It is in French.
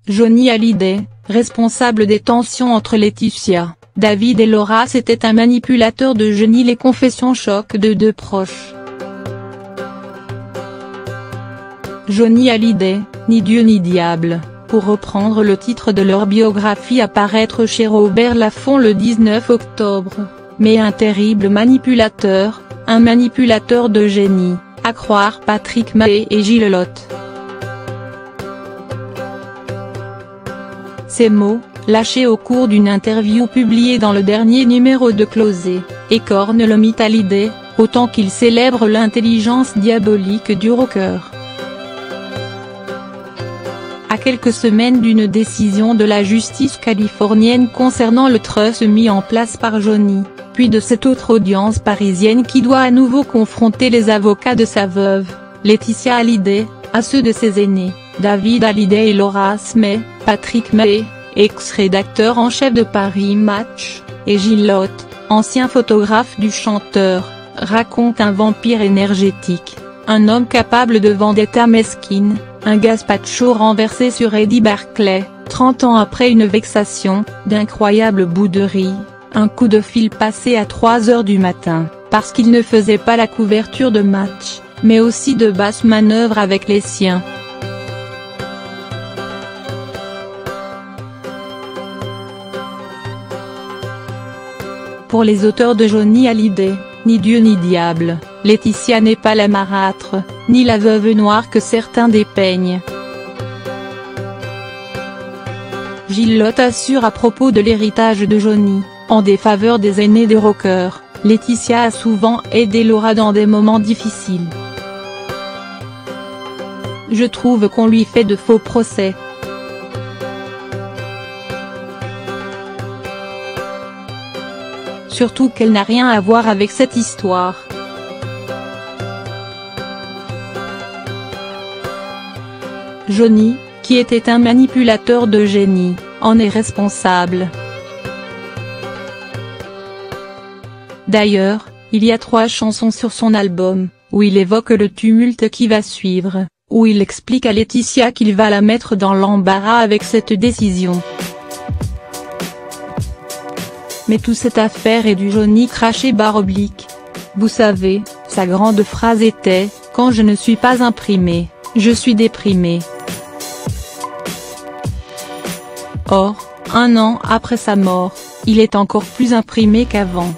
Johnny Hallyday, responsable des tensions entre Laetitia, David et Laura, c'était un manipulateur de génie. Les confessions choc de deux proches. Johnny Hallyday, ni Dieu ni diable, pour reprendre le titre de leur biographie à paraître chez Robert Laffont le 19 octobre, mais un terrible manipulateur, un manipulateur de génie, à croire Patrick Mahé et Gilles Lott. Ces mots, lâchés au cours d'une interview publiée dans le dernier numéro de Closet, écornent le mythe Hallyday, autant qu'il célèbre l'intelligence diabolique du rocker. À quelques semaines d'une décision de la justice californienne concernant le trust mis en place par Johnny, puis de cette autre audience parisienne qui doit à nouveau confronter les avocats de sa veuve, Laetitia Hallyday, à ceux de ses aînés, David Hallyday et Laura Smay, Patrick Mahé, ex-rédacteur en chef de Paris Match, et Gilles Lott, ancien photographe du chanteur, raconte un vampire énergétique, un homme capable de vendetta mesquine, un gazpacho renversé sur Eddie Barclay, 30 ans après une vexation, d'incroyables bouderies, un coup de fil passé à 3 h du matin, parce qu'il ne faisait pas la couverture de Match, mais aussi de basses manœuvres avec les siens. Pour les auteurs de Johnny Hallyday, ni Dieu ni diable, Laetitia n'est pas la marâtre, ni la veuve noire que certains dépeignent. Gilles Lott assure à propos de l'héritage de Johnny, en défaveur des aînés des rockers, Laetitia a souvent aidé Laura dans des moments difficiles. Je trouve qu'on lui fait de faux procès. Surtout qu'elle n'a rien à voir avec cette histoire. Johnny, qui était un manipulateur de génie, en est responsable. D'ailleurs, il y a 3 chansons sur son album, où il évoque le tumulte qui va suivre, où il explique à Laetitia qu'il va la mettre dans l'embarras avec cette décision. Mais toute cette affaire est du Johnny craché /. Vous savez, sa grande phrase était « Quand je ne suis pas imprimé, je suis déprimé ». Or, 1 an après sa mort, il est encore plus imprimé qu'avant.